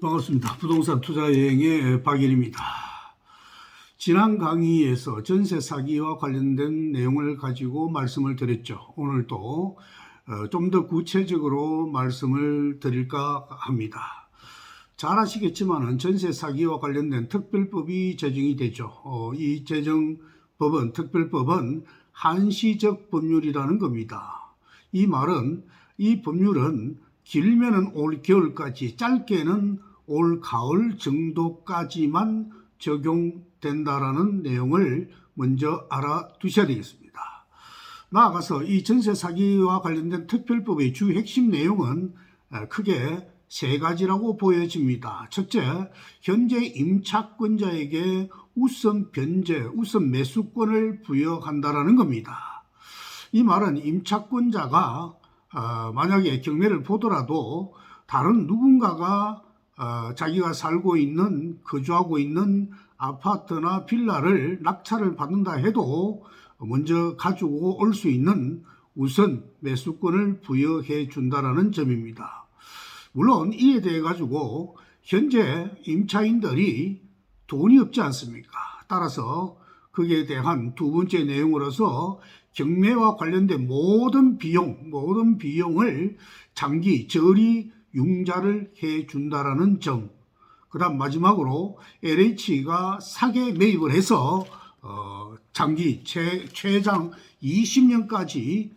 반갑습니다. 부동산 투자 여행의 박일입니다. 지난 강의에서 전세 사기와 관련된 내용을 가지고 말씀을 드렸죠. 오늘도 좀 더 구체적으로 말씀을 드릴까 합니다. 잘 아시겠지만 전세 사기와 관련된 특별법이 제정이 되죠. 이 제정법은, 특별법은 한시적 법률이라는 겁니다. 이 말은 이 법률은 길면은 올 겨울까지, 짧게는 올 가을 정도까지만 적용된다라는 내용을 먼저 알아두셔야 되겠습니다. 나아가서 이 전세 사기와 관련된 특별법의 주 핵심 내용은 크게 세 가지라고 보여집니다. 첫째, 현재 임차권자에게 우선 변제, 우선 매수권을 부여한다라는 겁니다. 이 말은 임차권자가 만약에 경매를 보더라도 다른 누군가가 자기가 살고 있는, 거주하고 있는 아파트나 빌라를 낙찰을 받는다 해도 먼저 가지고 올 수 있는 우선 매수권을 부여해 준다라는 점입니다. 물론 이에 대해 가지고 현재 임차인들이 돈이 없지 않습니까? 따라서 거기에 대한 두 번째 내용으로서 경매와 관련된 모든 비용을 장기 저리 융자를 해 준다라는 점. 그다음 마지막으로 LH가 사계 매입을 해서 장기 최장 20년까지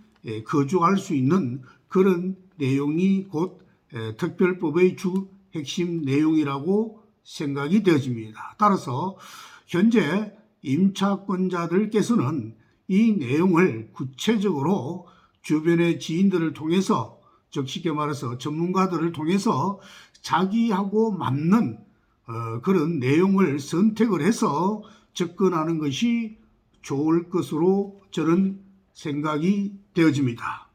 거주할 수 있는 그런 내용이 곧 특별법의 주 핵심 내용이라고 생각이 되어집니다. 따라서 현재 임차권자들께서는 이 내용을 구체적으로 주변의 지인들을 통해서, 즉 쉽게 말해서 전문가들을 통해서 자기하고 맞는 그런 내용을 선택을 해서 접근하는 것이 좋을 것으로 저는 생각이 되어집니다.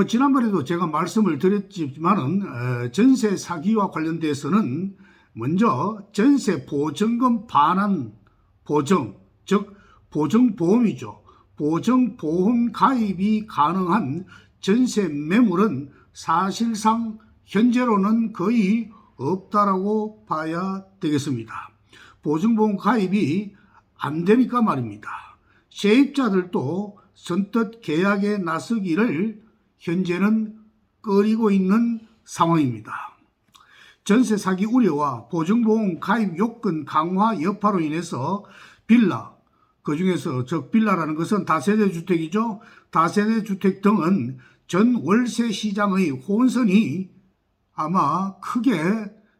지난번에도 제가 말씀을 드렸지만은 전세 사기와 관련돼서는 먼저 전세 보증금 반환 보정, 즉 보증보험이죠. 보증보험 가입이 가능한 전세 매물은 사실상 현재로는 거의 없다라고 봐야 되겠습니다. 보증보험 가입이 안 되니까 말입니다. 세입자들도 선뜻 계약에 나서기를 현재는 꺼리고 있는 상황입니다. 전세 사기 우려와 보증보험 가입 요건 강화 여파로 인해서 빌라, 그 중에서 빌라라는 것은 다세대 주택이죠. 다세대 주택 등은 전 월세 시장의 혼선이 아마 크게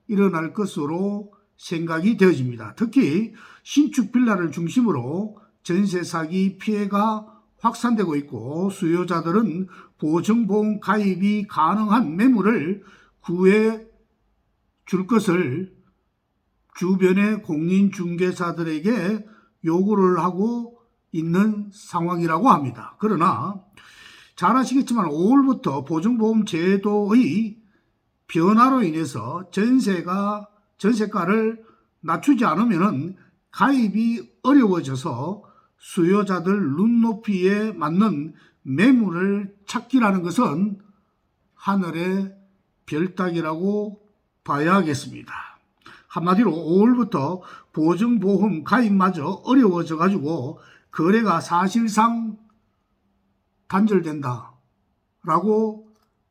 일어날 것으로 생각이 되어집니다. 특히 신축 빌라를 중심으로 전세 사기 피해가 확산되고 있고, 수요자들은 보증보험 가입이 가능한 매물을 구해 줄 것을 주변의 공인중개사들에게 요구를 하고 있는 상황이라고 합니다. 그러나 잘 아시겠지만 5월부터 보증보험 제도의 변화로 인해서 전세가를 낮추지 않으면 가입이 어려워져서 수요자들 눈높이에 맞는 매물을 찾기라는 것은 하늘의 별따기라고 봐야 하겠습니다. 한마디로 5월부터 보증보험 가입마저 어려워져 가지고 거래가 사실상 단절된다라고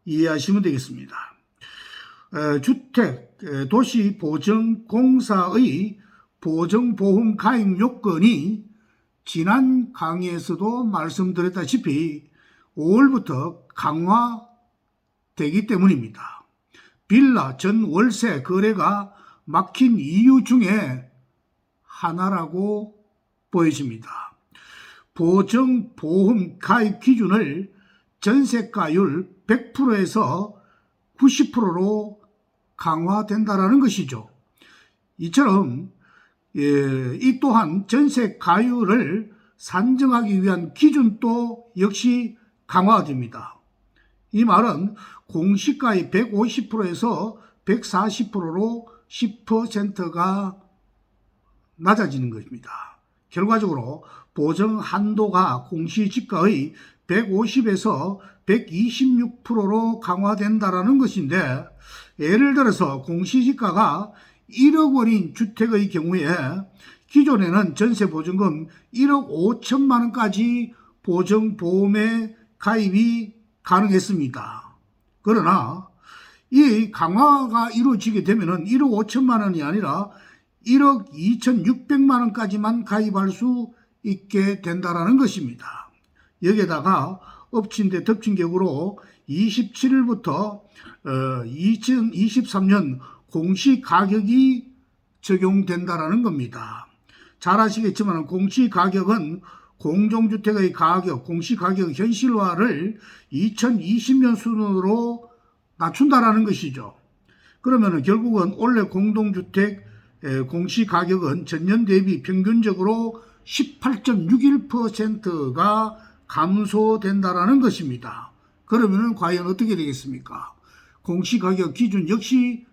이해하시면 되겠습니다. 주택도시보증공사의 보증보험 가입 요건이 지난 강의에서도 말씀드렸다시피 5월부터 강화되기 때문입니다. 빌라 전 월세 거래가 막힌 이유 중에 하나라고 보여집니다. 보증보험 가입 기준을 전세가율 100%에서 90%로 강화된다라는 것이죠. 이처럼 이 또한 전세 가율을 산정하기 위한 기준도 역시 강화됩니다. 이 말은 공시가의 150%에서 140%로 10%가 낮아지는 것입니다. 결과적으로 보증 한도가 공시지가의 150에서 126%로 강화된다라는 것인데, 예를 들어서 공시지가가 1억 원인 주택의 경우에 기존에는 전세보증금 1억 5천만 원까지 보증보험에 가입이 가능했습니다. 그러나 이 강화가 이루어지게 되면 1억 5천만 원이 아니라 1억 2,600만 원까지만 가입할 수 있게 된다는 것입니다. 여기에다가 엎친 데 덮친 격으로 27일부터 2023년 공시가격이 적용된다는 겁니다. 잘 아시겠지만 공시가격은 공동주택의 가격, 공시가격 현실화를 2020년 수준으로 낮춘다는 것이죠. 그러면 결국은 올해 공동주택 공시가격은 전년 대비 평균적으로 18.61%가 감소된다는 것입니다. 그러면 과연 어떻게 되겠습니까? 공시가격 기준 역시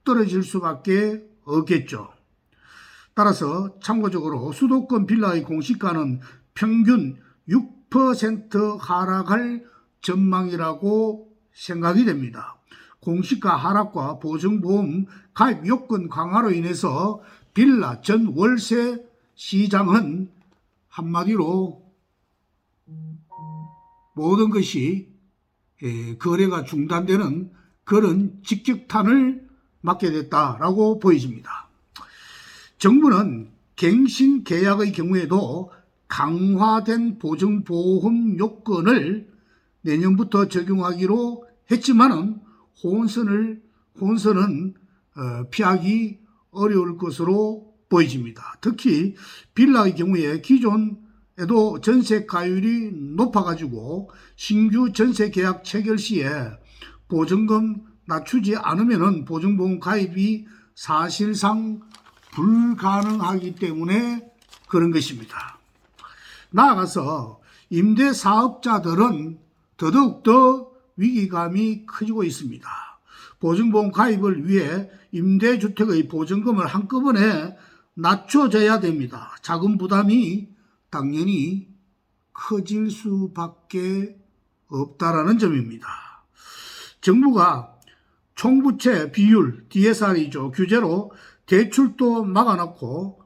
떨어질 수밖에 없겠죠. 따라서 참고적으로 수도권 빌라의 공시가는 평균 6% 하락할 전망이라고 생각이 됩니다. 공시가 하락과 보증보험 가입 요건 강화로 인해서 빌라 전 월세 시장은 한마디로 모든 것이 거래가 중단되는 그런 직격탄을 맞게 됐다라고 보여집니다. 정부는 갱신 계약의 경우에도 강화된 보증보험 요건을 내년부터 적용하기로 했지만은 혼선은 피하기 어려울 것으로 보여집니다. 특히 빌라의 경우에 기존에도 전세가율이 높아가지고 신규 전세 계약 체결 시에 보증금 낮추지 않으면 보증보험 가입이 사실상 불가능하기 때문에 그런 것입니다. 나아가서 임대사업자들은 더더욱더 위기감이 커지고 있습니다. 보증보험 가입을 위해 임대주택의 보증금을 한꺼번에 낮춰줘야 됩니다. 자금 부담이 당연히 커질 수밖에 없다라는 점입니다. 정부가 총부채 비율 DSR이죠. 규제로 대출도 막아놓고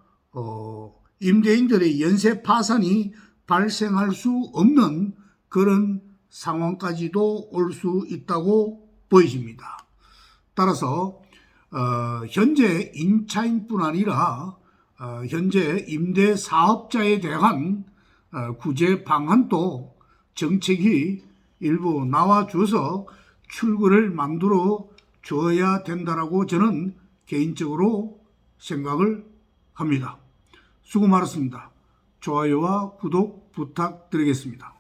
임대인들의 연쇄 파산이 발생할 수 없는 그런 상황까지도 올 수 있다고 보여집니다. 따라서 현재 임차인뿐 아니라 현재 임대사업자에 대한 구제 방안도 정책이 일부 나와줘서 출구를 만들어 줘야 된다라고 저는 개인적으로 생각을 합니다. 수고 많았습니다. 좋아요와 구독 부탁드리겠습니다.